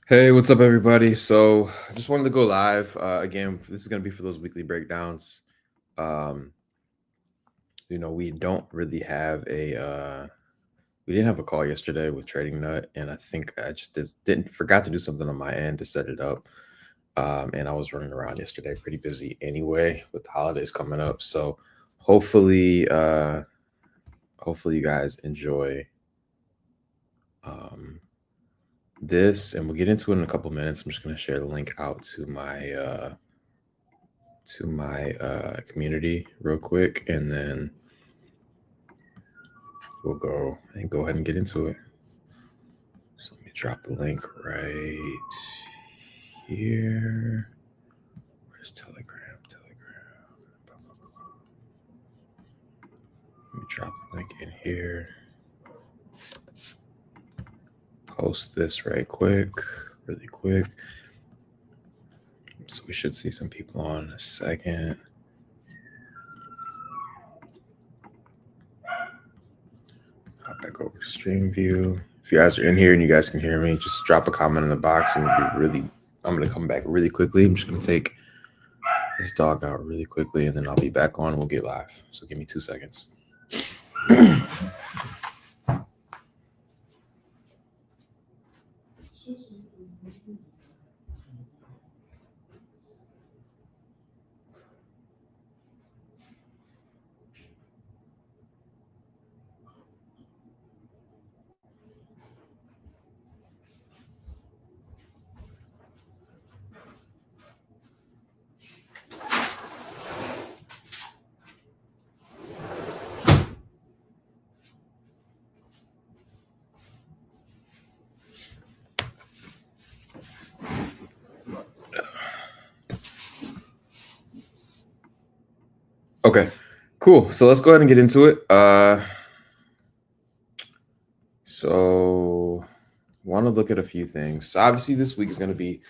Hey, what's up, everybody? So, I just wanted to go live. Again, this is going to be for those weekly breakdowns. Um, we don't really have we didn't have a call yesterday with Trading Nut, and I think I just didn't forgot to do something on my end to set it up. And I was running around yesterday, pretty busy anyway, with the holidays coming up. So, hopefully, hopefully you guys enjoy um, this, and we'll get into it in a couple minutes. I'm just going to share the link out to my community real quick, and then we'll go ahead and get into it. So let me drop the link right here. Where's Telegram? Let me drop the link in here. Post this really quick. So we should see some people on in a second. Hop back over to stream view. If you guys are in here and you guys can hear me, just drop a comment in the box, and I'm gonna come back really quickly. I'm just gonna take this dog out really quickly, and then I'll be back on. We'll get live. So give me 2 seconds. Okay, cool. So let's go ahead and get into it. So want to look at a few things. So obviously this week is going to be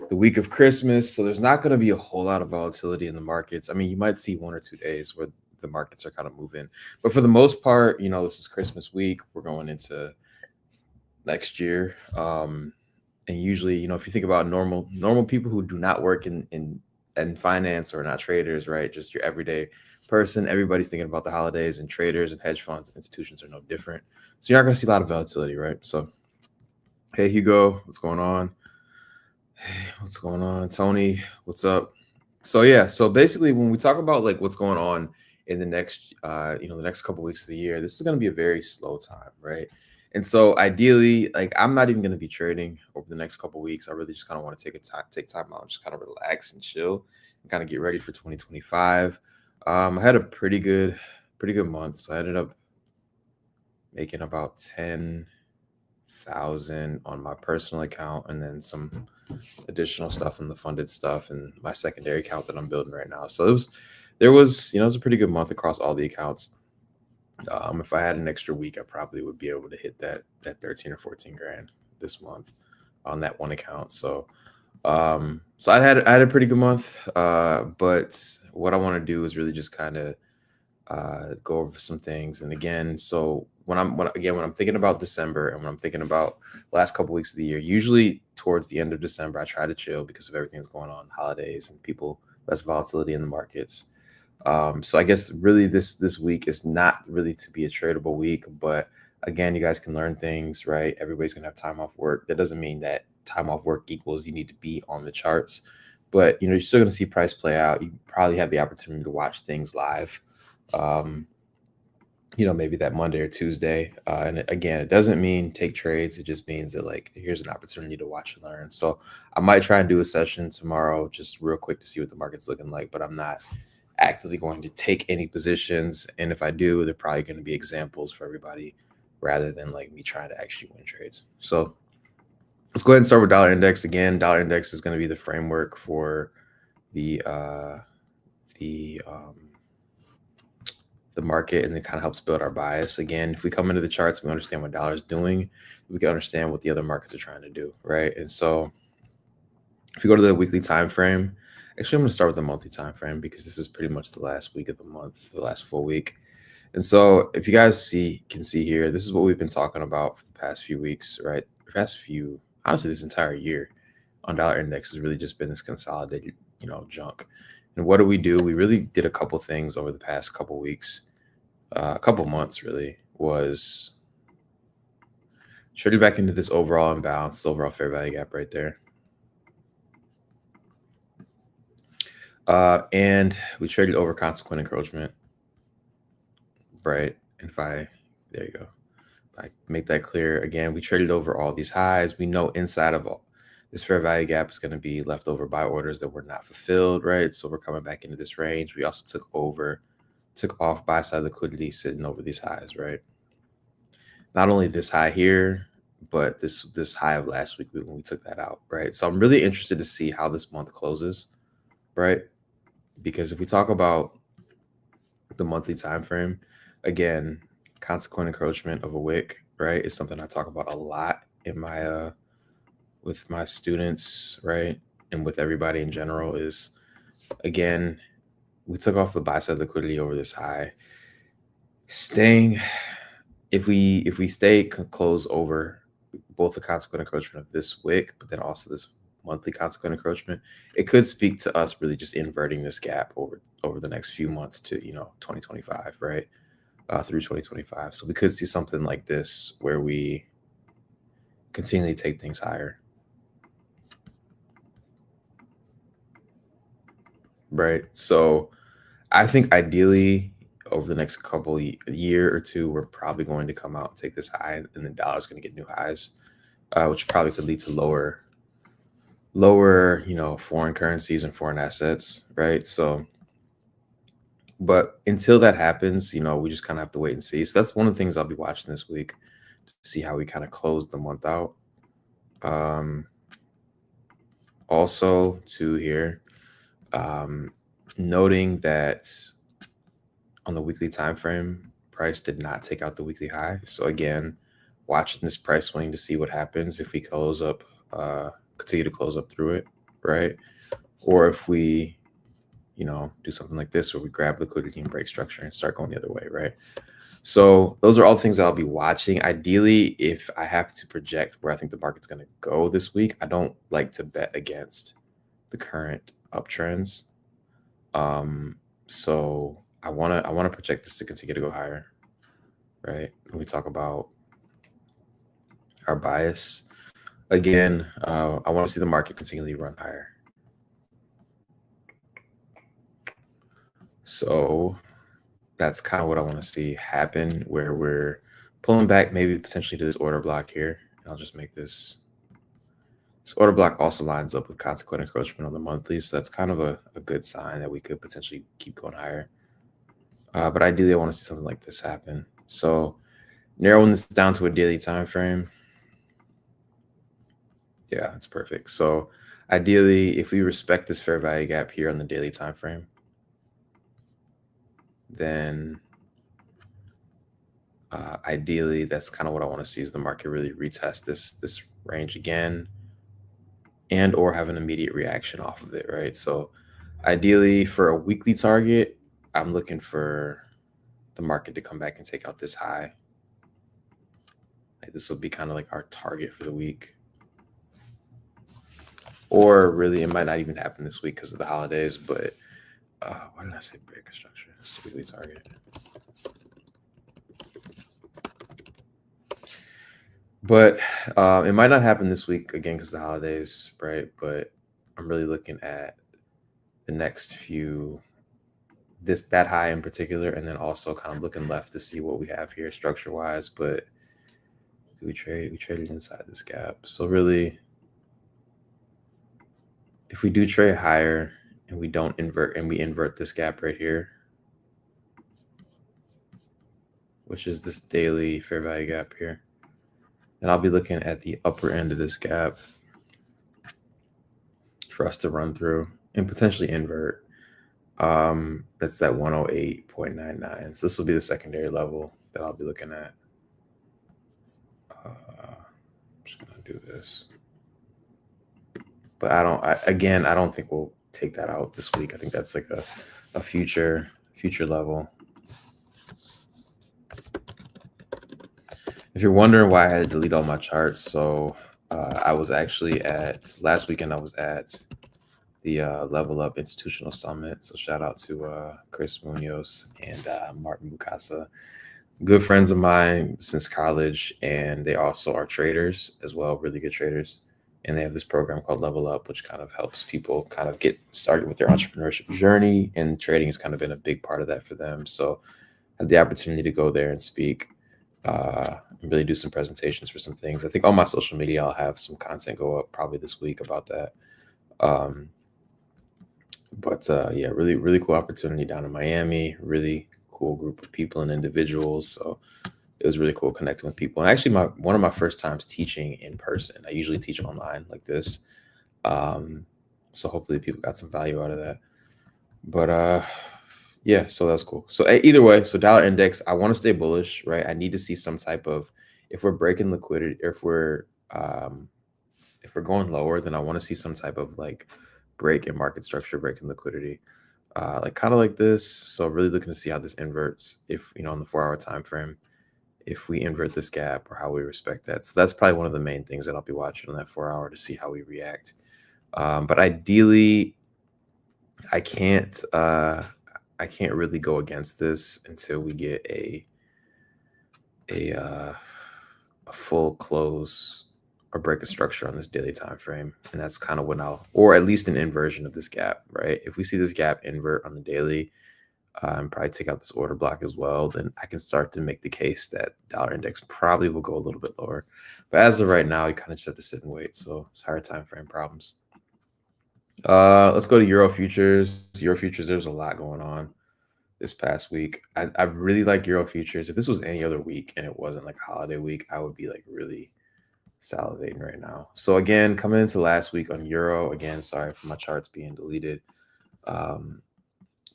the week of Christmas, so there's not going to be a whole lot of volatility in the markets. I mean, you might see 1 or 2 days where the markets are kind of moving, but for the most part, this is Christmas week. We're going into next year. And usually, if you think about normal people who do not work in finance or not traders, right? Just your everyday person, everybody's thinking about the holidays, and traders and hedge funds and institutions are no different. So you're not going to see a lot of volatility, right? So, hey Hugo, what's going on? Hey, what's going on? Tony, what's up? So yeah, so basically when we talk about like what's going on in the next couple weeks of the year, this is going to be a very slow time, right? And so ideally, like I'm not even going to be trading over the next couple weeks. I really just kind of want to take time out, just kind of relax and chill, and kind of get ready for 2025. I had a pretty good month. So I ended up making about 10,000 on my personal account, and then some additional stuff in the funded stuff and my secondary account that I'm building right now. So it was a pretty good month across all the accounts. If I had an extra week, I probably would be able to hit that 13 or 14 grand this month on that one account. So I had a pretty good month. But what I want to do is really just kind of go over some things. And again, so when I'm thinking about December, and when I'm thinking about last couple weeks of the year, usually towards the end of December, I try to chill because of everything that's going on, holidays and people, less volatility in the markets. So I guess really this week is not really to be a tradable week, but again, you guys can learn things, right? Everybody's gonna have time off work. That doesn't mean that time off work equals you need to be on the charts, but you're still gonna see price play out. You probably have the opportunity to watch things live. Um, maybe that Monday or Tuesday. And again, it doesn't mean take trades. It just means that like here's an opportunity to watch and learn. So I might try and do a session tomorrow, just real quick to see what the market's looking like. But I'm not actively going to take any positions. And if I do, they're probably going to be examples for everybody rather than like me trying to actually win trades. So let's go ahead and start with dollar index. Again, dollar index is going to be the framework for the the market, and it kind of helps build our bias. Again, if we come into the charts, we understand what dollar is doing, we can understand what the other markets are trying to do, right? And so if you go to the weekly time frame, actually I'm going to start with the monthly time frame because this is pretty much the last week of the month, the last full week. And so if you guys can see here, this is what we've been talking about for the past few weeks, right? The past few honestly this entire year on dollar index has really just been this consolidated, junk. And what do? We really did a couple things over the past couple weeks, a couple months really, was traded back into this overall imbalance, overall fair value gap right there. And we traded over consequent encroachment, right? And there you go. If I make that clear again, we traded over all these highs. We know inside of all this fair value gap is going to be leftover buy orders that were not fulfilled, right? So we're coming back into this range. We also took off buy side liquidity sitting over these highs, right? Not only this high here, but this high of last week when we took that out, right? So I'm really interested to see how this month closes, right? Because if we talk about the monthly time frame, again, consequent encroachment of a wick, right, is something I talk about a lot in my with my students, right, and with everybody in general. Is, again, we took off the buy side liquidity over this high. Staying, if we stay close over both the consequent encroachment of this wick, but then also this monthly consequent encroachment, it could speak to us really just inverting this gap over the next few months to 2025, right, through 2025. So we could see something like this where we continually take things higher, right? So I think ideally over the next couple year or two, we're probably going to come out and take this high, and the dollar's going to get new highs, which probably could lead to lower foreign currencies and foreign assets, right? So, but until that happens, we just kind of have to wait and see. So that's one of the things I'll be watching this week to see how we kind of close the month out. Also to here, noting that on the weekly time frame, price did not take out the weekly high. So again, watching this price swing to see what happens if we close up, continue to close up through it, right? Or if we, do something like this where we grab liquidity and break structure and start going the other way, right? So those are all things that I'll be watching. Ideally, if I have to project where I think the market's going to go this week, I don't like to bet against the current uptrends. So I want to project this to continue to go higher, right? When we talk about our bias, again, I want to see the market continually run higher. So that's kind of what I want to see happen, where we're pulling back maybe potentially to this order block here. I'll just make this order block also lines up with consequent encroachment on the monthly. So that's kind of a good sign that we could potentially keep going higher. But ideally, I want to see something like this happen. So narrowing this down to a daily time frame. Yeah, that's perfect. So ideally, if we respect this fair value gap here on the daily time frame, then ideally that's kind of what I want to see, is the market really retest this range again, and or have an immediate reaction off of it, right? So ideally for a weekly target, I'm looking for the market to come back and take out this high. Like, this will be kind of like our target for the week. Or really, it might not even happen this week because of the holidays, but why did I say breaker structure? It's a weekly target. But it might not happen this week again because of the holidays, right? But I'm really looking at the next few, that high in particular, and then also kind of looking left to see what we have here structure wise. But we traded inside this gap. So really, if we do trade higher and we don't invert, and we invert this gap right here, which is this daily fair value gap here, then I'll be looking at the upper end of this gap for us to run through and potentially invert. That's that 108.99. So this will be the secondary level that I'll be looking at. I'm just gonna do this, but I don't think we'll take that out this week. I think that's like a future level. If you're wondering why I had to delete all my charts, so I was actually at last weekend. I was at the Level Up Institutional Summit. So shout out to Chris Munoz and Martin Bukasa, good friends of mine since college, and they also are traders as well, really good traders. And they have this program called Level Up, which kind of helps people kind of get started with their entrepreneurship journey. And trading has kind of been a big part of that for them. So I had the opportunity to go there and speak, and really do some presentations for some things. I think on my social media, I'll have some content go up probably this week about that. Um, but yeah, really, really cool opportunity down in Miami. Really cool group of people and individuals. So it was really cool connecting with people. And actually, my one of my first times teaching in person. I usually teach online like this. Um, so hopefully people got some value out of that. But yeah, so that's cool. So either way, so dollar index, I want to stay bullish, right? I need to see some type of, if we're breaking liquidity, if we're going lower, then I want to see some type of like break in market structure, break in liquidity, like kind of like this. So really looking to see how this inverts, if on the 4 hour time frame, if we invert this gap or how we respect that. So that's probably one of the main things that I'll be watching on that 4 hour to see how we react. But ideally, I can't uh, I can't really go against this until we get a uh, a full close or break a structure on this daily time frame, and that's kind of when I'll, or at least an inversion of this gap, right? If we see this gap invert on the daily, and probably take out this order block as well, then I can start to make the case that dollar index probably will go a little bit lower. But as of right now, you kind of just have to sit and wait. So it's higher time frame problems. Let's go to Euro futures. Euro futures, there's a lot going on this past week. I really like Euro futures. If this was any other week and it wasn't like holiday week, I would be like really salivating right now. So again, coming into last week on Euro, again, sorry for my charts being deleted. Um,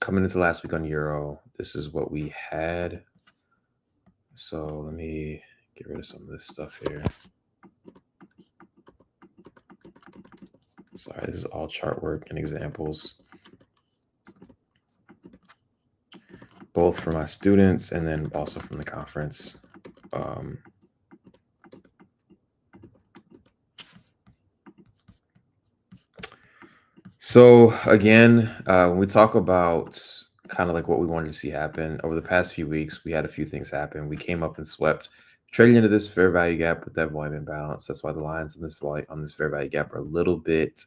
Coming into last week on Euro, this is what we had. So let me get rid of some of this stuff here. Sorry, this is all chart work and examples, both for my students and then also from the conference. So again, when we talk about kind of like what we wanted to see happen over the past few weeks, we had a few things happen. We came up and swept, trading into this fair value gap with that volume imbalance. That's why the lines on this fair value gap are a little bit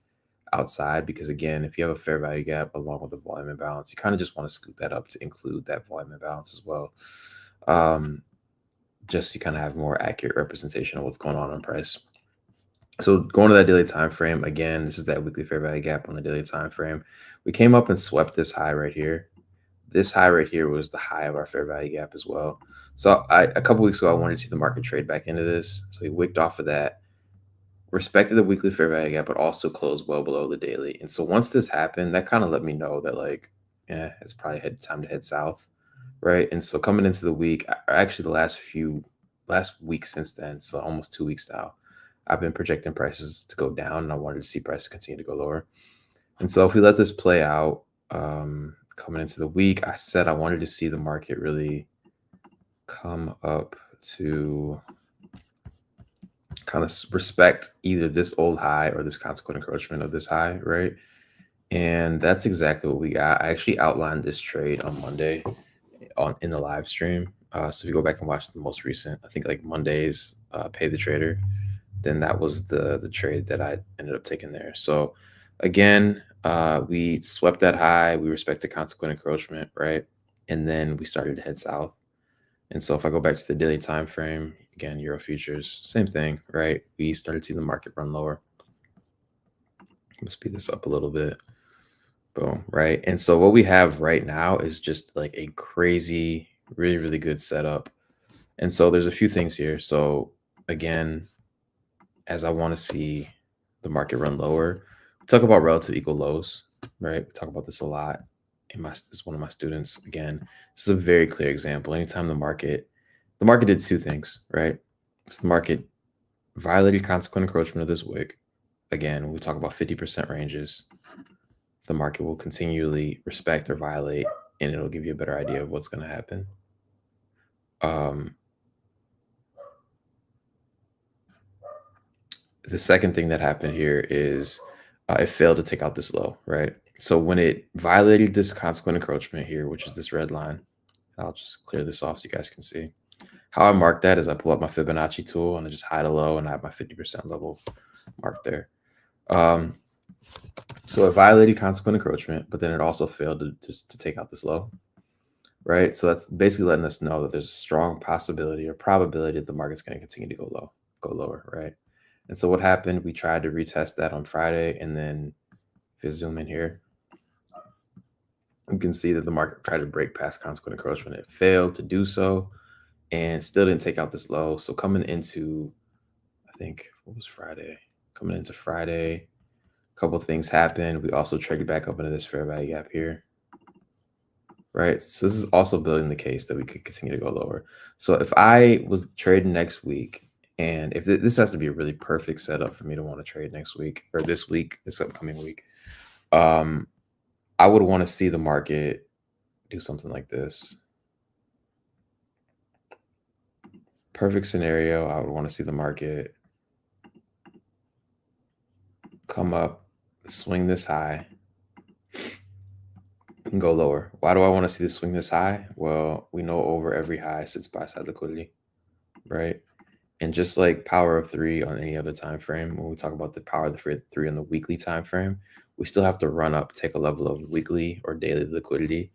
outside, because again, if you have a fair value gap along with the volume imbalance, you kind of just want to scoot that up to include that volume imbalance as well. Just to kind of have more accurate representation of what's going on price. So going to that daily time frame, again, this is that weekly fair value gap on the daily time frame. We came up and swept this high right here. This high right here was the high of our fair value gap as well. So a couple weeks ago, I wanted to see the market trade back into this. So we wicked off of that, respected the weekly fair value gap, but also closed well below the daily. And so once this happened, that kind of let me know that like, it's probably time to head south, right? And so coming into the week, actually the last week since then, so almost 2 weeks now, I've been projecting prices to go down, and I wanted to see prices continue to go lower. And so if we let this play out, coming into the week, I said I wanted to see the market really come up to kind of respect either this old high or this consequent encroachment of this high, right? And that's exactly what we got. I actually outlined this trade on Monday in the live stream. So if you go back and watch the most recent, I think like Monday's Pay the Trader, then that was the trade that I ended up taking there. So again, we swept that high. We respected consequent encroachment, right? And then we started to head south. And so if I go back to the daily time frame, again, Euro futures, same thing, right? We started to see the market run lower. Let me speed this up a little bit. Boom, right? And so what we have right now is just like a crazy, really, really good setup. And so there's a few things here. So again, as I want to see the market run lower, we talk about relative equal lows, right? We talk about this a lot. It's one of my students. Again, this is a very clear example. Anytime the market did two things, right? So the market violated consequent encroachment of this wick. Again, we talk about 50% ranges. The market will continually respect or violate, and it'll give you a better idea of what's going to happen. The second thing that happened here is it failed to take out this low, right? So when it violated this consequent encroachment here, which is this red line, I'll just clear this off so you guys can see. How I mark that is I pull up my Fibonacci tool and I just hide a low and I have my 50% level marked there. So it violated consequent encroachment, but then it also failed to take out this low, right? So that's basically letting us know that there's a strong possibility or probability that the market's going to continue to go lower, right? And so what happened, we tried to retest that on Friday, and then if you zoom in here, you can see that the market tried to break past consequent encroachment. It failed to do so and still didn't take out this low. So coming into, I think, what was Friday? Coming into Friday, a couple of things happened. We also traded back up into this fair value gap here, right? So this is also building the case that we could continue to go lower. So if I was trading next week, and if this has to be a really perfect setup for me to want to trade next week or this week, this upcoming week, I would want to see the market do something like this. Perfect scenario, I would want to see the market come up, swing this high, and go lower. Why do I want to see this swing this high? Well, we know over every high sits buy side liquidity, right? And just like power of 3 on any other time frame, when we talk about the power of the 3 on the weekly time frame, we still have to run up, take a level of weekly or daily liquidity,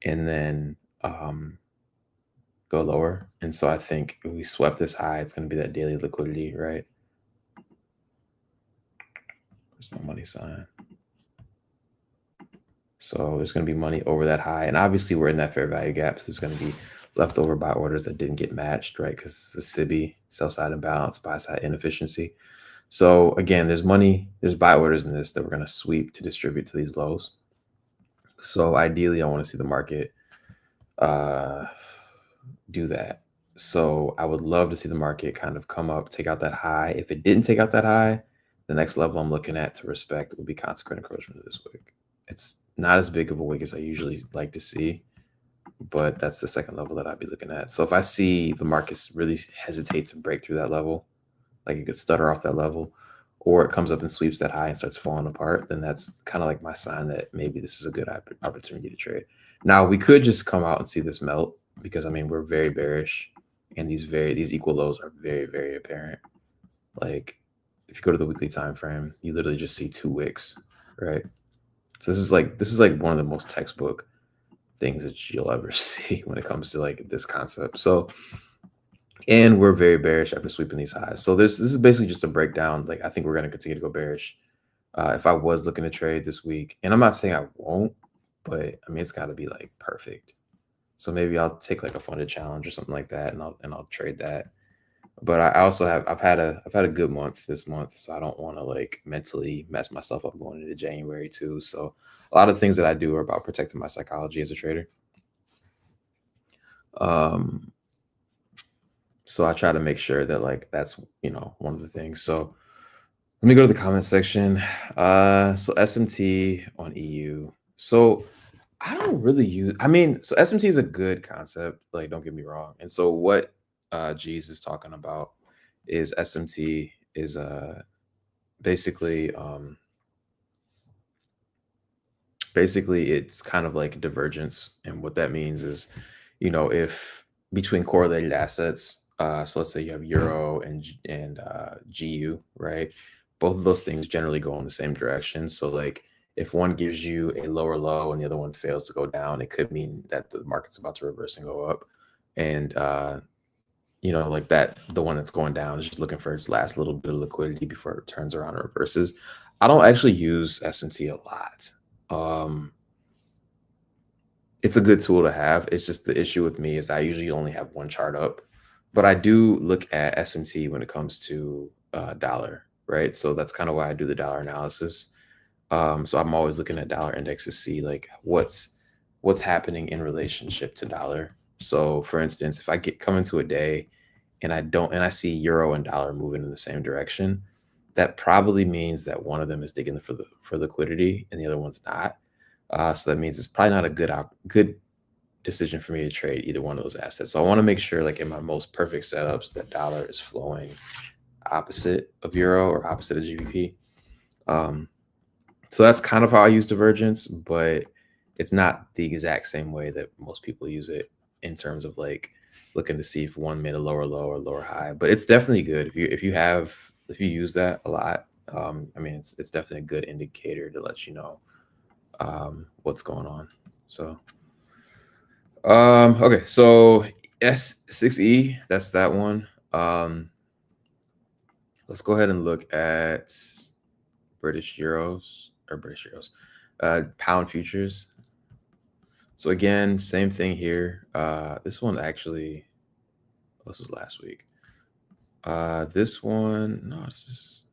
and then go lower. And so I think if we swept this high, it's going to be that daily liquidity, right? There's no money sign. So there's going to be money over that high. And obviously we're in that fair value gap. So there's going to be leftover buy orders that didn't get matched, right? Because it's a SIBI, sell side imbalance, buy side inefficiency. So again, there's money, there's buy orders in this that we're going to sweep to distribute to these lows. So ideally, I want to see the market do that. So I would love to see the market kind of come up, take out that high. If it didn't take out that high, the next level I'm looking at to respect would be consequent encroachment this week. It's not as big of a wick as I usually like to see, but that's the second level that I'd be looking at. So if I see the markets really hesitate to break through that level, like it could stutter off that level, or it comes up and sweeps that high and starts falling apart, then that's kind of like my sign that maybe this is a good opportunity to trade. Now we could just come out and see this melt because I mean we're very bearish, and these equal lows are very, very apparent. Like if you go to the weekly time frame, you literally just see 2 wicks, right? So this is like one of the most textbook things that you'll ever see when it comes to like this concept. So, and we're very bearish after sweeping these highs. So this is basically just a breakdown. Like I think we're going to continue to go bearish. If I was looking to trade this week, and I'm not saying I won't, but I mean it's got to be like perfect. So maybe I'll take like a funded challenge or something like that, and I'll trade that. But I also I've had a good month this month, so I don't want to like mentally mess myself up going into January too. So a lot of things that I do are about protecting my psychology as a trader. So I try to make sure that like that's one of the things. So let me go to the comment section. So SMT on EU. So I don't really use. I mean, so SMT is a good concept. Like, don't get me wrong. And so what G's is talking about is SMT is basically it's kind of like divergence, and what that means is, if between correlated assets, so let's say you have Euro and GU, right? Both of those things generally go in the same direction. So like if one gives you a lower low and the other one fails to go down, it could mean that the market's about to reverse and go up. And like that, the one that's going down is just looking for its last little bit of liquidity before it turns around and reverses. I don't actually use SMT a lot. It's a good tool to have. It's just the issue with me is I usually only have one chart up, but I do look at SMT when it comes to dollar, right? So that's kind of why I do the dollar analysis. So I'm always looking at dollar index to see like what's happening in relationship to dollar. So for instance, if I come into a day and I see euro and dollar moving in the same direction, that probably means that one of them is digging for liquidity and the other one's not. So that means it's probably not a good decision for me to trade either one of those assets. So I want to make sure, like in my most perfect setups, that dollar is flowing opposite of euro or opposite of GBP. Um, so that's kind of how I use divergence, but it's not the exact same way that most people use it in terms of like looking to see if one made a lower low or lower high. But it's definitely good if you use that a lot. I mean, it's definitely a good indicator to let you know what's going on. So okay, so S6E, that's that one. Let's go ahead and look at British euros, pound futures. So again, same thing here. This one actually, this was last week. This one, no, this is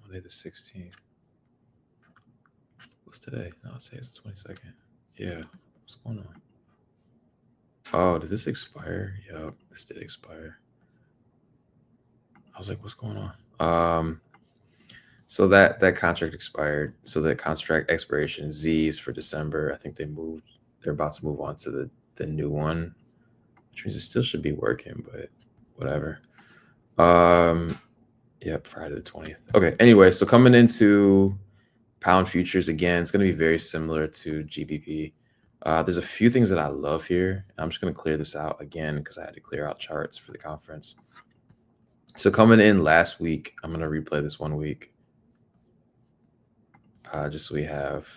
Monday the 16th. What's today? No, I'll say it's the 22nd. Yeah, what's going on? Oh, did this expire? Yeah, this did expire. I was like, what's going on? So that contract expired. So that contract expiration Z is for December. I think they're about to move on to the new one, which means it still should be working, but whatever. Yep, Friday the 20th. Okay, anyway, so coming into pound futures again, it's going to be very similar to GBP. There's a few things that I love here. I'm just going to clear this out again because I had to clear out charts for the conference. So coming in last week, I'm going to replay this 1 week. Just so we have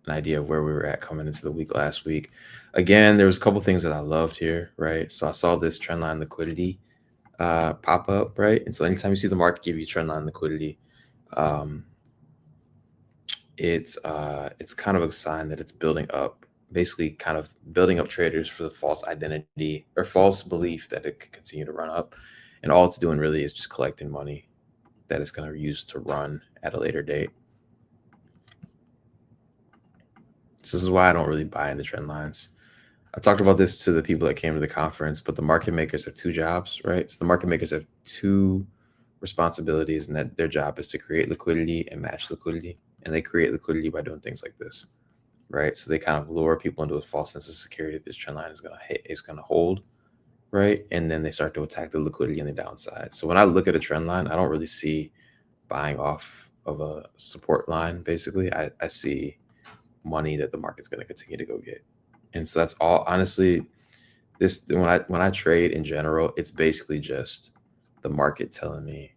an idea of where we were at coming into the week last week. Again, there was a couple things that I loved here, right? So I saw this trendline liquidity pop up, right? And so anytime you see the market give you trendline liquidity, it's kind of a sign that it's building up, basically kind of building up traders for the false identity or false belief that it could continue to run up. And all it's doing really is just collecting money that it's going to use to run at a later date. So this is why I don't really buy into trend lines. I talked about this to the people that came to the conference, but the market makers have two jobs, right? So the market makers have two responsibilities, and that their job is to create liquidity and match liquidity. And they create liquidity by doing things like this, right? So they kind of lure people into a false sense of security that this trend line is going to hold, right? And then they start to attack the liquidity on the downside. So when I look at a trend line, I don't really see buying off of a support line. Basically, I see money that the market's going to continue to go get. And so that's all. Honestly, this when I trade in general, it's basically just the market telling me.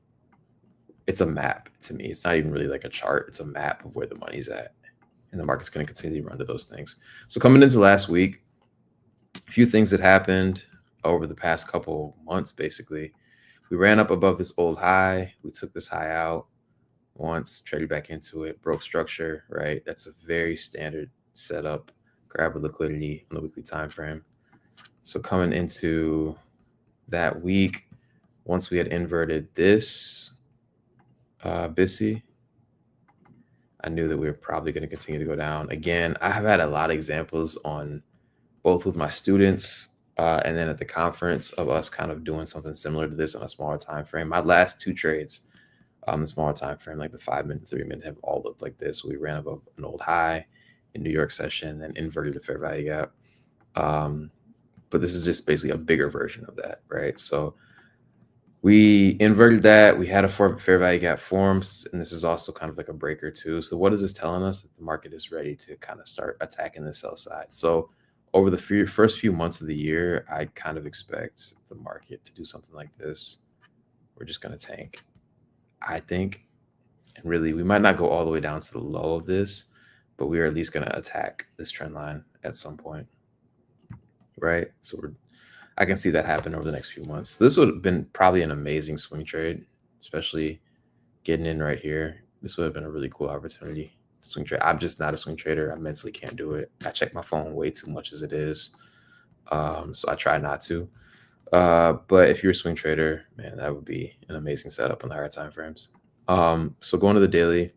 It's a map to me. It's not even really like a chart. It's a map of where the money's at, and the market's going to continue to run to those things. So coming into last week, a few things that happened over the past couple months. Basically, we ran up above this old high. We took this high out once, traded back into it, broke structure, right? That's a very standard setup. Grab a liquidity on the weekly time frame. So coming into that week, once we had inverted this BISI, I knew that we were probably going to continue to go down. Again, I have had a lot of examples on both with my students and then at the conference of us kind of doing something similar to this on a smaller time frame. My last two trades on the smaller time frame, like the 5 minute, 3 minute, have all looked like this. We ran above an old high in New York session and inverted a fair value gap. But this is just basically a bigger version of that, right? So we inverted that. We had a fair value gap forms, and this is also kind of like a breaker too. So what is this telling us? That the market is ready to kind of start attacking the sell side. So over the first few months of the year, I'd kind of expect the market to do something like this. We're just going to tank, I think. And really, we might not go all the way down to the low of this, but we are at least going to attack this trend line at some point, right? So I can see that happen over the next few months. This would have been probably an amazing swing trade, especially getting in right here. This would have been a really cool opportunity to swing trade. I'm just not a swing trader. I mentally can't do it. I check my phone way too much as it is. So I try not to. But if you're a swing trader, man, that would be an amazing setup on the higher time frames. So going to the daily,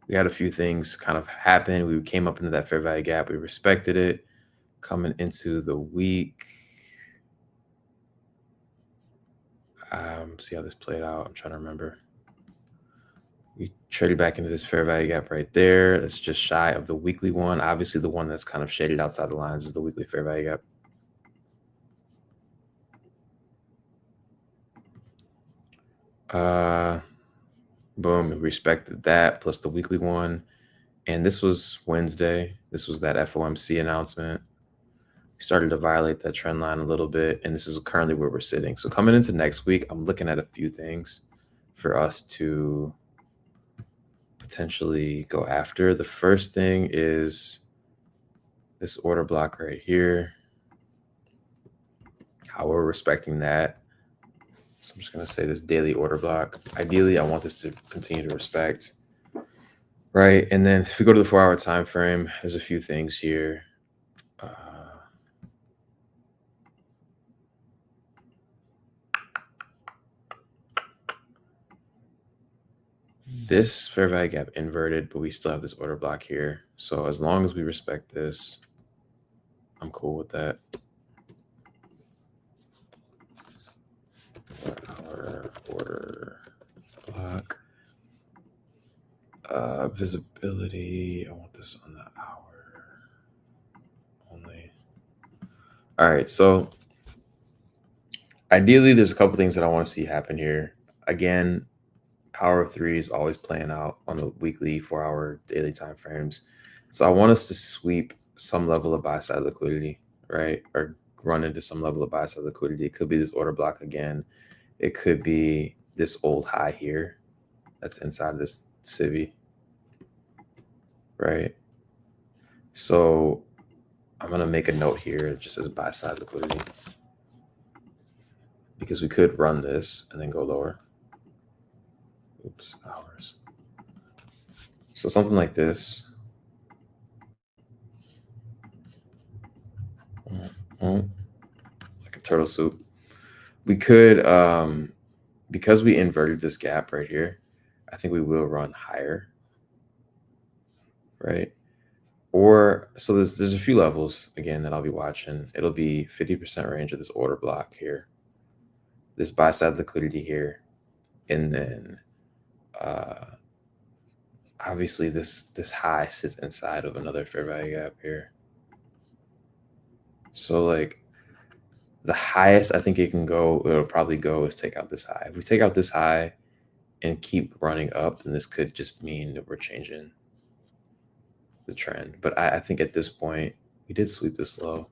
we had a few things kind of happen. We came up into that fair value gap. We respected it. Coming into the week, see how this played out. I'm trying to remember. We traded back into this fair value gap right there. That's just shy of the weekly one. Obviously, the one that's kind of shaded outside the lines is the weekly fair value gap. Uh, boom, we respected that plus the weekly one. And this was Wednesday. This was that FOMC announcement. We started to violate that trend line a little bit, and this is currently where we're sitting. So coming into next week, I'm looking at a few things for us to potentially go after. The first thing is this order block right here, how we're respecting that. So I'm just going to say this daily order block. Ideally, I want this to continue to respect, right? And then if we go to the 4-hour time frame, there's a few things here. This fair value gap inverted, but we still have this order block here. So as long as we respect this, I'm cool with that. Our order block. Visibility. I want this on the hour only. All right. So ideally, there's a couple things that I want to see happen here. Again, power of three is always playing out on the weekly, 4-hour, daily time frames. So I want us to sweep some level of buy side liquidity, right? Or run into some level of buy side liquidity. It could be this order block again. It could be this old high here that's inside of this civvy, right? So I'm going to make a note here just as buy side liquidity because we could run this and then go lower. Oops, hours. So something like this. Like a turtle soup. We could, because we inverted this gap right here, I think we will run higher, right? Or, so there's a few levels, again, that I'll be watching. It'll be 50% range of this order block here, this buy side liquidity here, and then obviously this high sits inside of another fair value gap here. So like the highest I think it can go, it'll probably go is take out this high. If we take out this high and keep running up, then this could just mean that we're changing the trend. But I think at this point, we did sweep this low.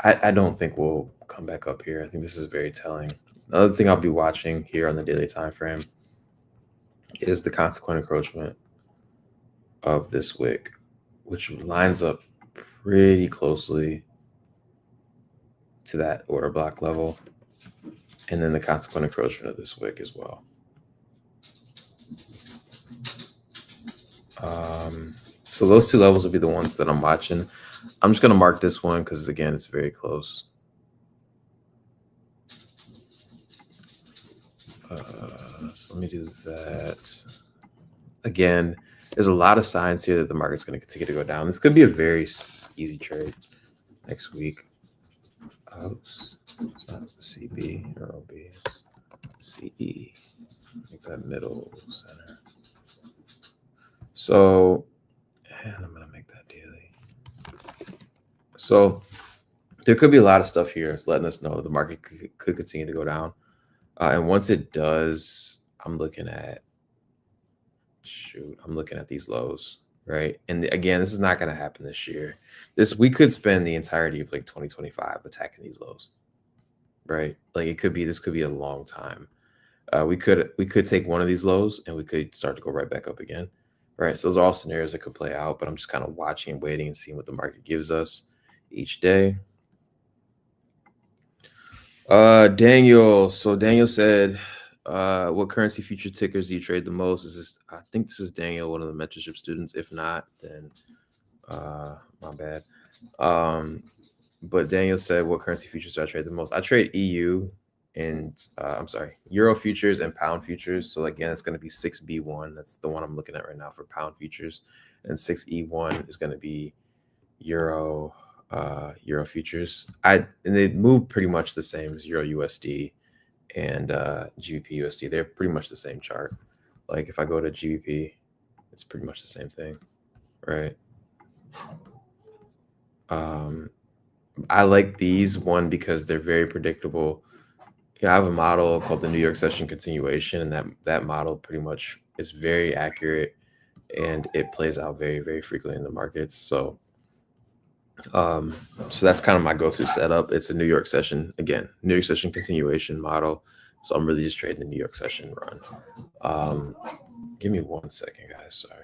I don't think we'll come back up here. I think this is very telling. Another thing I'll be watching here on the daily time frame is the consequent encroachment of this wick, which lines up pretty closely to that order block level, and then the consequent encroachment of this wick as well. So those two levels will be the ones that I'm watching. I'm just going to mark this one because, again, it's very close. So let me do that. Again, there's a lot of signs here that the market's going to continue to go down. This could be a very easy trade next week. Oops, it's not CB or OB, it's CE. Make that middle center. So, and I'm going to make that daily. So there could be a lot of stuff here. It's letting us know the market could continue to go down. And once it does, I'm looking at these lows, right? And again, this is not going to happen this year. We could spend the entirety of like 2025 attacking these lows, right? Like this could be a long time. We could take one of these lows and we could start to go right back up again, right? So those are all scenarios that could play out, but I'm just kind of watching and waiting and seeing what the market gives us each day. Daniel. So Daniel said, what currency future tickers do you trade the most? I think this is Daniel, one of the mentorship students. If not, then my bad. But Daniel said, what currency futures do I trade the most? I trade EU and Euro futures and pound futures. So again, it's going to be 6B1. That's the one I'm looking at right now for pound futures. And 6E1 is going to be Euro futures. And they move pretty much the same as Euro USD and GBP USD. They're pretty much the same chart. Like if I go to GBP, it's pretty much the same thing, right? I like these because they're very predictable. Yeah, I have a model called the New York Session Continuation, and that model pretty much is very accurate, and it plays out very, very frequently in the markets. Um, so that's kind of my go-to setup. It's a New York Session, again, New York Session continuation model. So I'm really just trading the New York Session run. Um, Give me 1 second, guys. Sorry.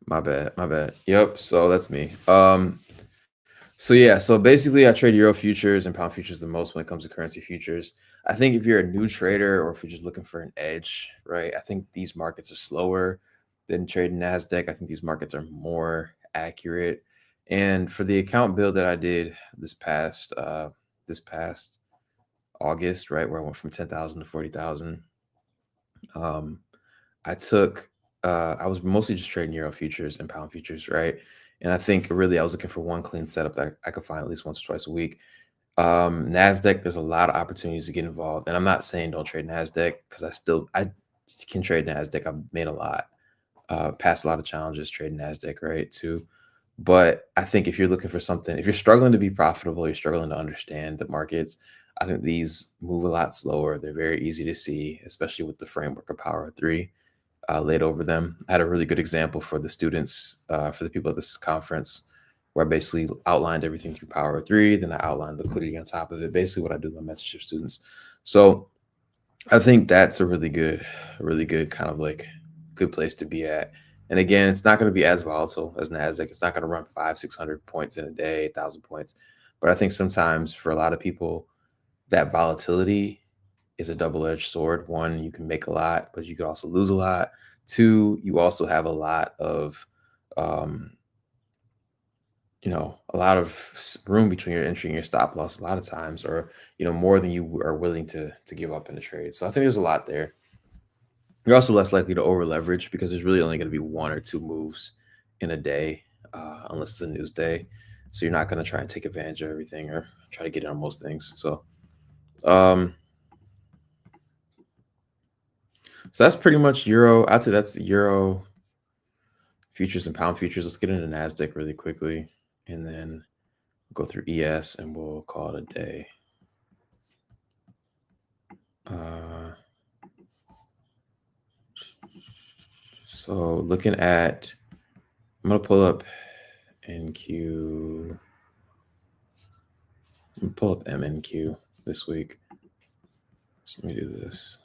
My bad. My bad. Yep. So that's me. So yeah, so basically I trade euro futures and pound futures the most when it comes to currency futures. I think if you're a new trader or if you're just looking for an edge, right? I think these markets are slower than trading Nasdaq. I think these markets are more accurate. And for the account build that I did this past August, right, where I went from 10,000 to 40,000, um, I took I was mostly just trading euro futures and pound futures, right? And I think really I was looking for one clean setup that I could find at least once or twice a week. Nasdaq, there's a lot of opportunities to get involved, and I'm not saying don't trade Nasdaq because I can trade Nasdaq. I've made a lot, passed a lot of challenges trading Nasdaq, right? Too. But I think if you're looking for something, if you're struggling to be profitable, you're struggling to understand the markets. I think these move a lot slower. They're very easy to see, especially with the framework of Power of Three laid over them. I had a really good example for the students, for the people at this conference, where I basically outlined everything through Power of Three. Then I outlined liquidity on top of it. Basically, what I do with my mentorship students. So I think that's a really good kind of like good place to be at. And again, it's not going to be as volatile as Nasdaq. It's not going to run 500-600 points in a day, 1,000 points. But I think sometimes for a lot of people, that volatility is a double-edged sword. One, you can make a lot, but you could also lose a lot. Two, you also have a lot of, um, a lot of room between your entry and your stop loss a lot of times, or more than you are willing to give up in the trade. So I think there's a lot there. You're also less likely to over leverage because there's really only going to be one or two moves in a day, unless it's a news day. So you're not going to try and take advantage of everything or try to get in on most things. Um, so that's pretty much euro. I'd say that's euro futures and pound futures. Let's get into Nasdaq really quickly, and then go through ES, and we'll call it a day. Uh, so looking at, I'm gonna pull up NQ. I'm gonna pull up MNQ this week. So let me do this.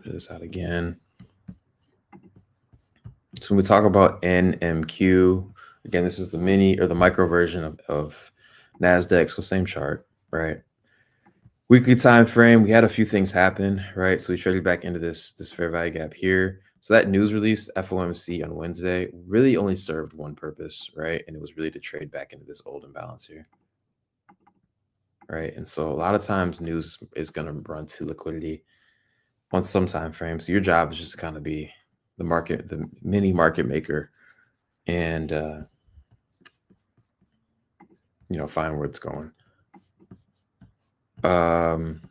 Put this out again. So when we talk about NMQ, again, this is the mini or the micro version of Nasdaq. So same chart, right? Weekly time frame, we had a few things happen, right? So we traded back into this fair value gap here. So that news release, FOMC on Wednesday, really only served one purpose, right? And it was really to trade back into this old imbalance here, right? And so a lot of times news is going to run to liquidity on some time frame. So your job is just to kind of be the market, the mini market maker, and find where it's going. Um,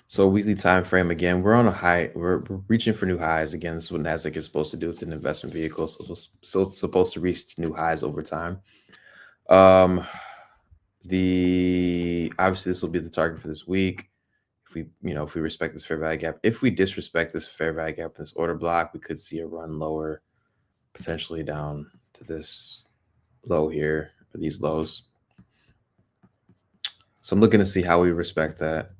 So weekly time frame again, we're on a high. We're reaching for new highs again. This is what Nasdaq is supposed to do. It's an investment vehicle, so it's supposed to reach new highs over time. Um, the obviously this will be the target for this week. If we respect this fair value gap, if we disrespect this fair value gap in this order block, we could see a run lower, potentially down to this low here, or these lows. So I'm looking to see how we respect that.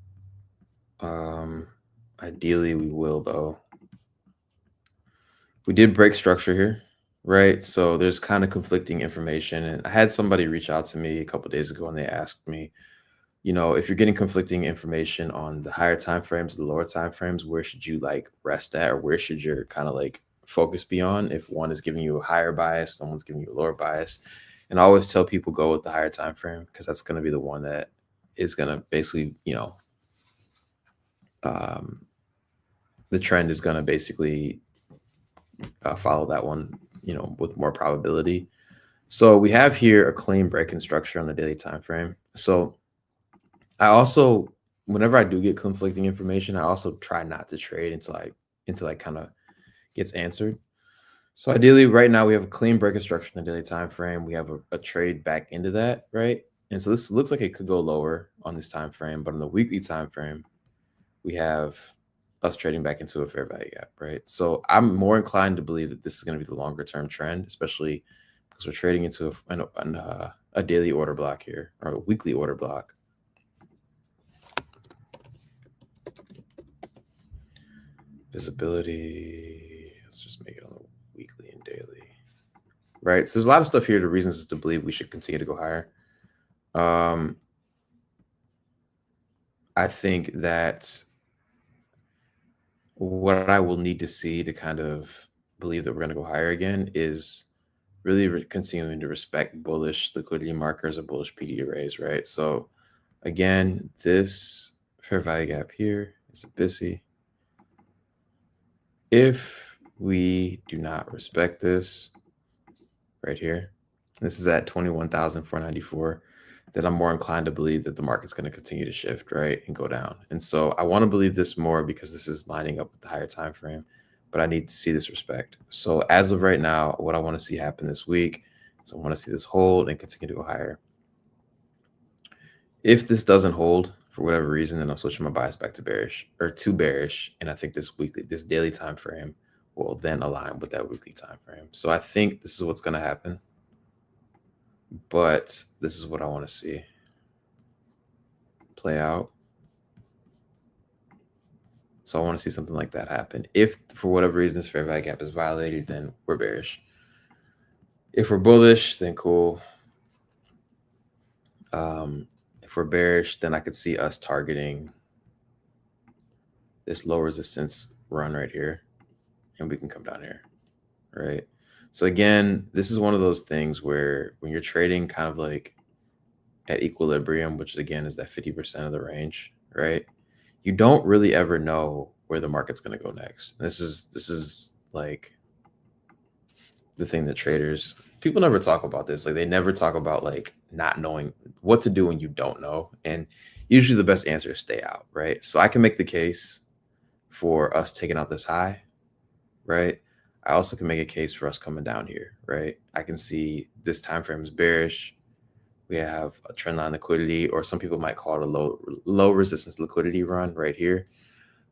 Ideally we will, though. We did break structure here, right? So there's kind of conflicting information. And I had somebody reach out to me a couple days ago and they asked me, if you're getting conflicting information on the higher time frames, the lower time frames, where should you like rest at, or where should your kind of like focus be on? If one is giving you a higher bias, someone's giving you a lower bias. And I always tell people go with the higher time frame because that's going to be the one that is going to basically, the trend is going to basically follow that one, with more probability. So we have here a clean break-in structure on the daily time frame. So I also, whenever I do get conflicting information, I also try not to trade until I kind of gets answered. So ideally, right now we have a clean break-in structure in the daily time frame. We have a trade back into that, right? And so this looks like it could go lower on this time frame, but on the weekly time frame, we have us trading back into a fair value gap, right? So I'm more inclined to believe that this is going to be the longer term trend, especially because we're trading into a daily order block here, or a weekly order block. Visibility, let's just make it on the weekly and daily, right? So there's a lot of stuff here, the reasons to believe we should continue to go higher. I think that what I will need to see to kind of believe that we're going to go higher again is really continuing to respect bullish liquidity markers or bullish PD arrays, right? So again, this fair value gap here is a BISI. If we do not respect this right here, this is at 21,494, then I'm more inclined to believe that the market's going to continue to shift, right, and go down. And so I want to believe this more because this is lining up with the higher time frame, but I need to see this respect. So as of right now, what I want to see happen this week is I want to see this hold and continue to go higher. If this doesn't hold for whatever reason, then I'm switching my bias back to bearish, and I think this daily time frame will then align with that weekly time frame. So I think this is what's going to happen, but this is what I want to see play out. So I want to see something like that happen. If for whatever reason this fair value gap is violated, then we're bearish. If we're bullish, then cool. If we're bearish, then I could see us targeting this low resistance run right here, and we can come down here, right? So again, this is one of those things where when you're trading kind of like at equilibrium, which again is that 50% of the range, right? You don't really ever know where the market's going to go next. This is like the thing that people never talk about this. Like they never talk about like not knowing what to do when you don't know. And usually the best answer is stay out, right? So I can make the case for us taking out this high, right? I also can make a case for us coming down here, right? I can see this time frame is bearish. We have a trendline liquidity, or some people might call it a low resistance liquidity run right here.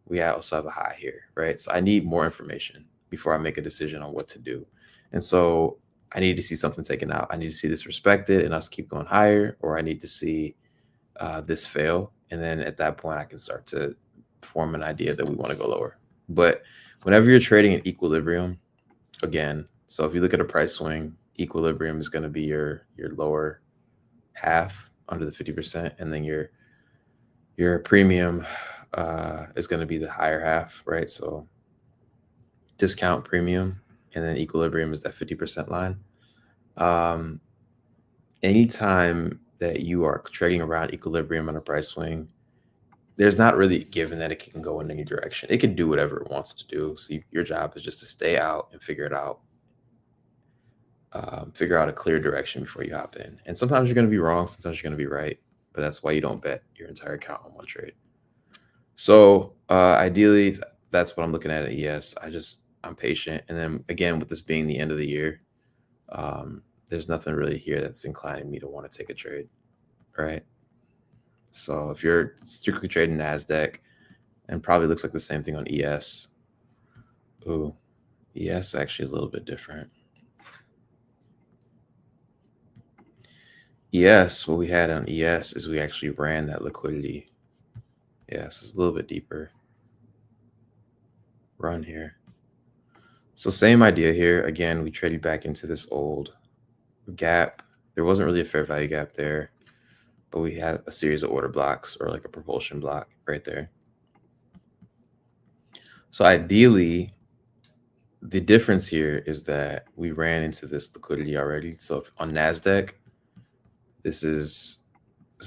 We also have a high here, right? So I need more information before I make a decision on what to do. And so I need to see something taken out. I need to see this respected and us keep going higher, or I need to see this fail. And then at that point, I can start to form an idea that we want to go lower. But whenever you're trading in equilibrium, again, so if you look at a price swing, equilibrium is going to be your lower half under the 50%, and then your premium is going to be the higher half, right? So discount, premium, and then equilibrium is that 50% line. Anytime that you are trading around equilibrium on a price swing, there's not really given that it can go in any direction. It can do whatever it wants to do. So your job is just to stay out and figure it out. Figure out a clear direction before you hop in. And sometimes you're going to be wrong. Sometimes you're going to be right. But that's why you don't bet your entire account on one trade. So ideally, that's what I'm looking at ES. I'm patient, and then again, with this being the end of the year, there's nothing really here that's inclining me to want to take a trade, right? So if you're strictly trading Nasdaq, and probably looks like the same thing on ES. Ooh, ES actually a little bit different. ES, what we had on ES is we actually ran that liquidity. Yes, it's a little bit deeper run here. So same idea here. Again, we traded back into this old gap. There wasn't really a fair value gap there, but we had a series of order blocks or like a propulsion block right there. So ideally, the difference here is that we ran into this liquidity already. So on NASDAQ, this is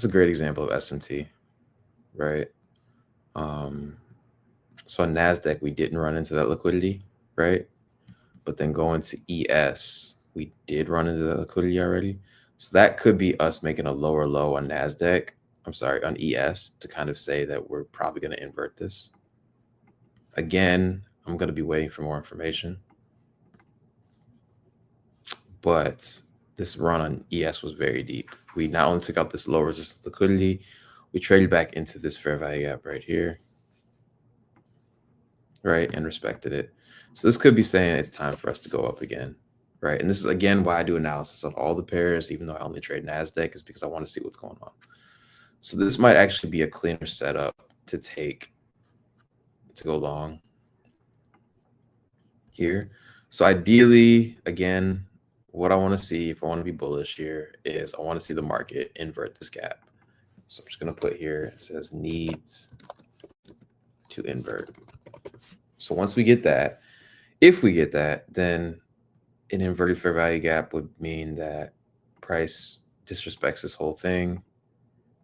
a great example of SMT, right? So on NASDAQ, we didn't run into that liquidity, right? But then going to ES, we did run into that liquidity already. So that could be us making a lower low on NASDAQ. I'm sorry, on ES to kind of say that we're probably going to invert this. Again, I'm going to be waiting for more information. But this run on ES was very deep. We not only took out this low resistance liquidity, we traded back into this fair value gap right here, right, and respected it. So this could be saying it's time for us to go up again, right? And this is, again, why I do analysis of all the pairs, even though I only trade NASDAQ, is because I want to see what's going on. So this might actually be a cleaner setup to go long here. So ideally, again, what I want to see, if I want to be bullish here, is I want to see the market invert this gap. So I'm just going to put here, it says needs to invert. So once we get that, if we get that, then an inverted fair value gap would mean that price disrespects this whole thing,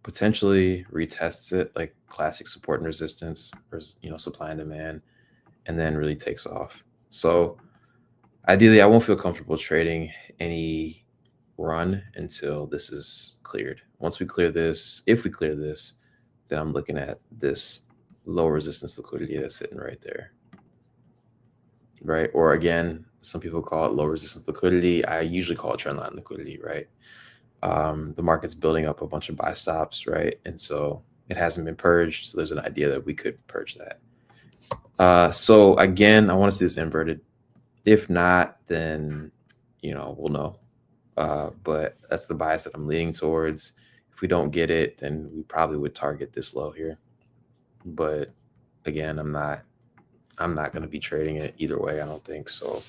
potentially retests it like classic support and resistance, or supply and demand, and then really takes off. So ideally, I won't feel comfortable trading any run until this is cleared. Once we clear this, if we clear this, then I'm looking at this low resistance liquidity that's sitting right there, right? Or again, some people call it low resistance liquidity. I usually call it trendline liquidity, right? The market's building up a bunch of buy stops, right? And so it hasn't been purged. So there's an idea that we could purge that. So again, I want to see this inverted. If not, then, we'll know. But that's the bias that I'm leaning towards. If we don't get it, then we probably would target this low here. But again, I'm not going to be trading it either way, I don't think. So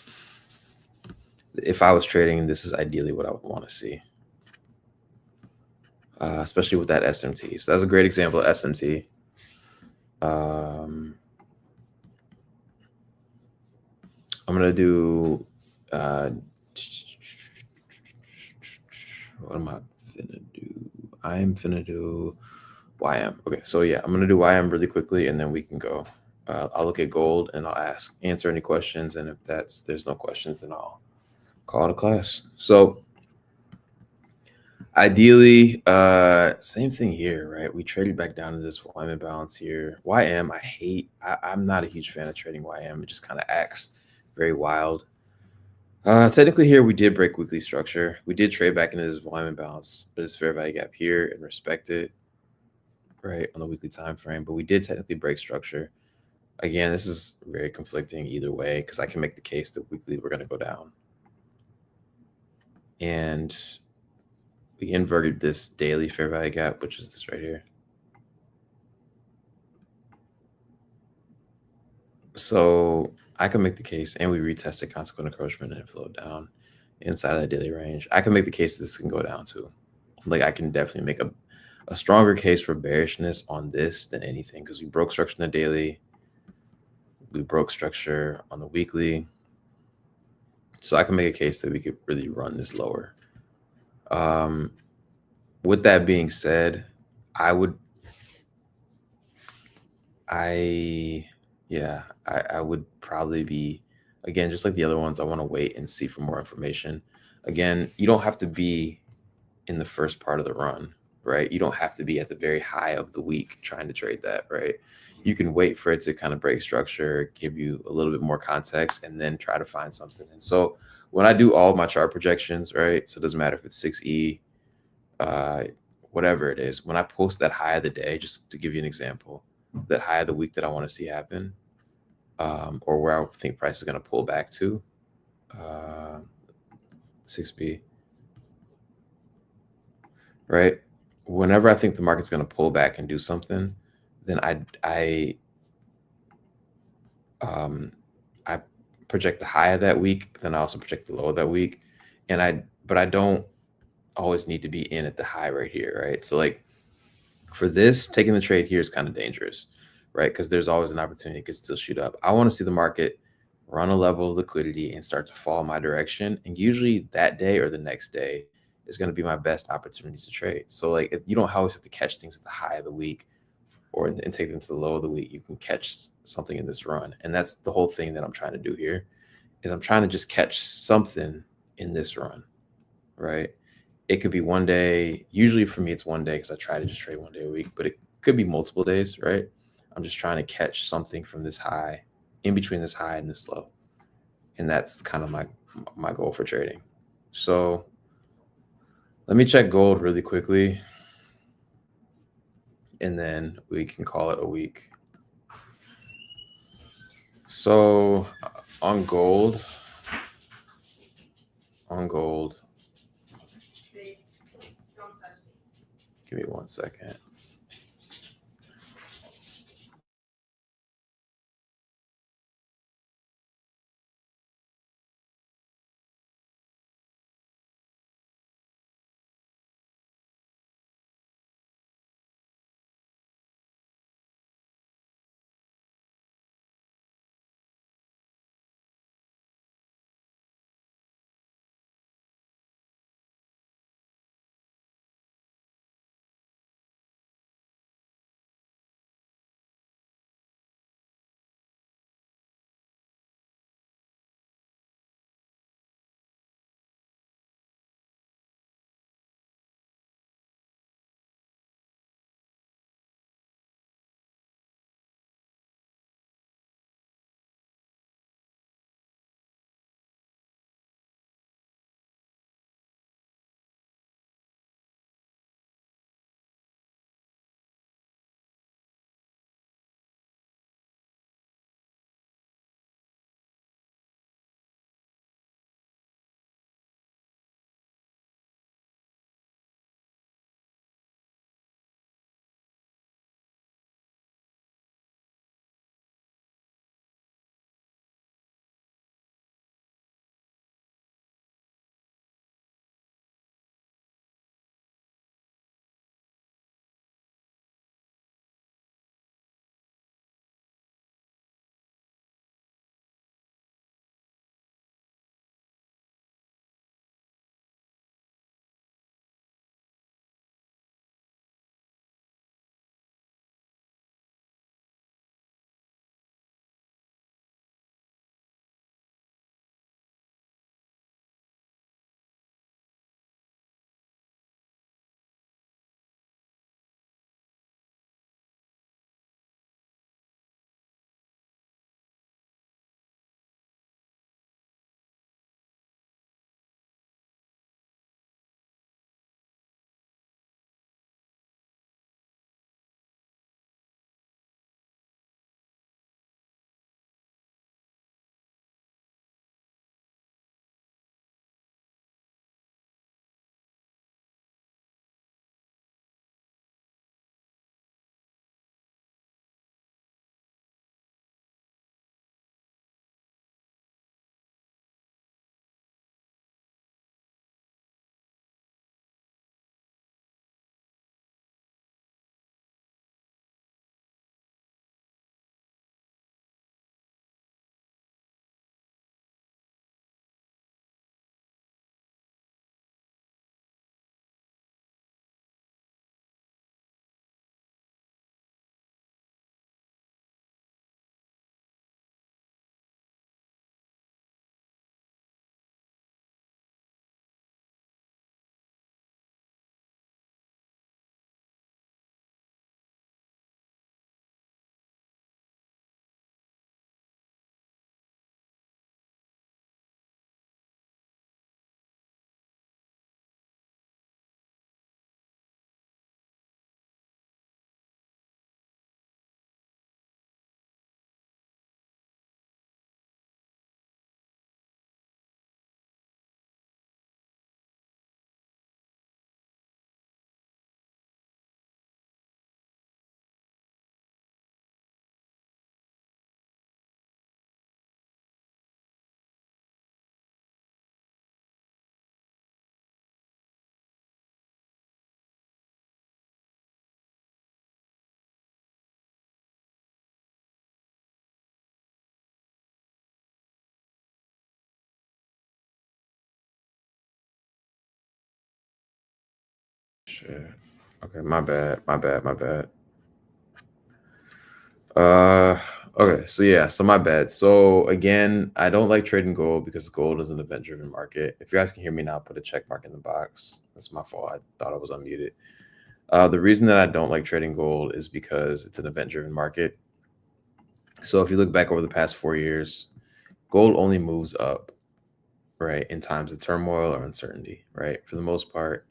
if I was trading, this is ideally what I would want to see. Especially with that SMT. So that's a great example of SMT. I'm going to do, what am I finna do? I am finna do YM. Okay, so yeah, I'm going to do YM really quickly, and then we can go. I'll look at gold, and I'll answer any questions. And if there's no questions, then I'll call it a class. So ideally, same thing here, right? We traded back down to this YM imbalance here. YM, I'm not a huge fan of trading YM. It just kind of acts very wild. Technically here, we did break weekly structure. We did trade back into this volume imbalance, but this fair value gap here and respect it, right, on the weekly time frame. But we did technically break structure. Again, this is very conflicting either way, because I can make the case that weekly we're going to go down. And we inverted this daily fair value gap, which is this right here. So I can make the case, and we retested consequent encroachment and it flowed down inside that daily range. I can make the case this can go down too. Like, I can definitely make a stronger case for bearishness on this than anything, because we broke structure in the daily. We broke structure on the weekly. So I can make a case that we could really run this lower. With that being said, I would probably be, again, just like the other ones, I want to wait and see for more information. Again, you don't have to be in the first part of the run, right? You don't have to be at the very high of the week trying to trade that, right? You can wait for it to kind of break structure, give you a little bit more context, and then try to find something. And so when I do all of my chart projections, right? So it doesn't matter if it's 6E, uh, whatever it is, when I post that high of the day, just to give you an example, that high of the week that I want to see happen, or where I think price is going to pull back to, uh, 6B, right? Whenever I think the market's going to pull back and do something, then um, I project the high of that week. Then I also project the low of that week, but I don't always need to be in at the high right here, right? So like for this, taking the trade here is kind of dangerous, right? Because there's always an opportunity it could still shoot up. I want to see the market run a level of liquidity and start to fall my direction. And usually that day or the next day is going to be my best opportunity to trade. So like you don't always have to catch things at the high of the week and take them to the low of the week. You can catch something in this run. And that's the whole thing that I'm trying to do here is I'm trying to just catch something in this run, right? It could be one day. Usually for me, it's one day because I try to just trade one day a week, but it could be multiple days, right? I'm just trying to catch something from this high, in between this high and this low. And that's kind of my goal for trading. So let me check gold really quickly, and then we can call it a week. So on gold, give me 1 second. shit. Okay, my bad. My bad. My bad. Uh, okay, so yeah, so my bad. So again, I don't like trading gold because gold is an event-driven market. If you guys can hear me now, put a check mark in the box. That's my fault. I thought I was unmuted. The reason that I don't like trading gold is because it's an event-driven market. So if you look back over the past 4 years, gold only moves up, right, in times of turmoil or uncertainty, right? For the most part,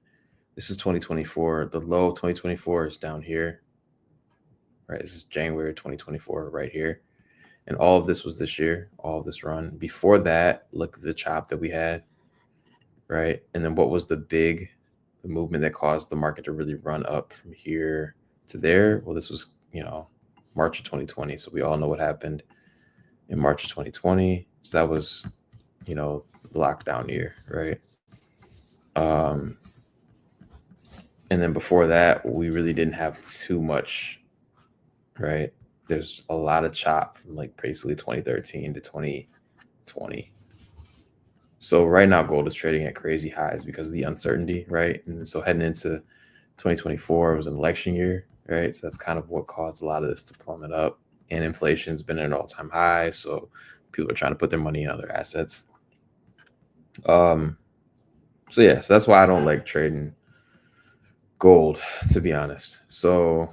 this is 2024. The low of 2024 is down here, right? This is January 2024 right here. And all of this was this year, all of this run. Before that, look at the chop that we had, right? And then what was the movement that caused the market to really run up from here to there? Well, this was, March of 2020. So we all know what happened in March of 2020. So that was, the lockdown year, right? And then before that, we really didn't have too much, right? There's a lot of chop from like basically 2013 to 2020. So right now, gold is trading at crazy highs because of the uncertainty, right? And so heading into 2024, it was an election year, right? So that's kind of what caused a lot of this to plummet up. And inflation's been at an all-time high, so people are trying to put their money in other assets. So yeah, so that's why I don't like trading gold, to be honest. So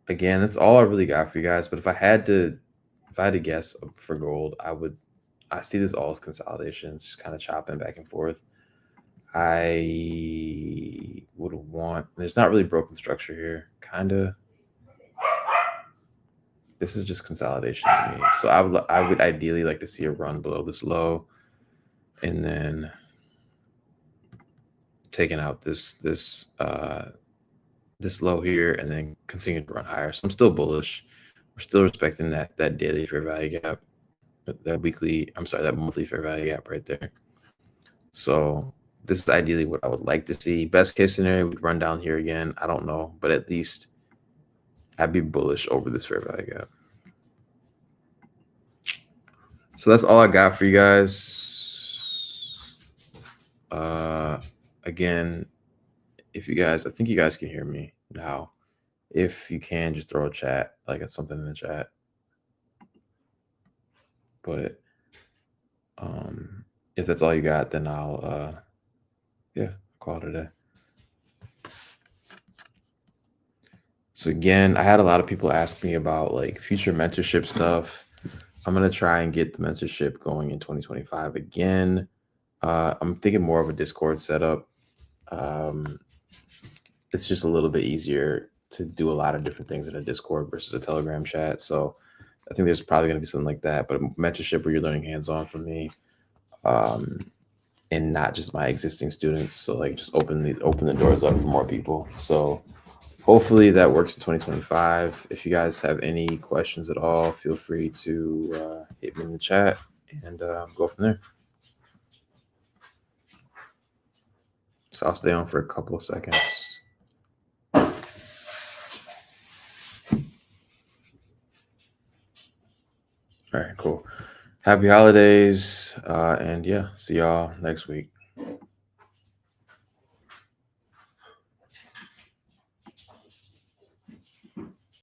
again, that's all I really got for you guys. But if I had to guess for gold, I see this all as consolidations, just kind of chopping back and forth. I would want, there's not really broken structure here, kind of. This is just consolidation to me. So I would ideally like to see a run below this low, and then taking out this low here, and then continue to run higher. So I'm still bullish. We're still respecting that daily fair value gap, that monthly fair value gap right there. So this is ideally what I would like to see. Best case scenario, we'd run down here again. I don't know, but at least I'd be bullish over this fair value gap. So that's all I got for you guys. Again, I think you guys can hear me now. If you can, just throw a chat, like something in the chat. But if that's all you got, then I'll call it a day. So again, I had a lot of people ask me about like future mentorship stuff. I'm gonna try and get the mentorship going in 2025 again. I'm thinking more of a Discord setup. It's just a little bit easier to do a lot of different things in a Discord versus a Telegram chat. So I think there's probably gonna be something like that, but a mentorship where you're learning hands-on from me, and not just my existing students. So like just open the doors up for more people. So hopefully that works in 2025. If you guys have any questions at all, feel free to hit me in the chat and go from there. So I'll stay on for a couple of seconds. All right, cool. Happy holidays. And yeah, see y'all next week.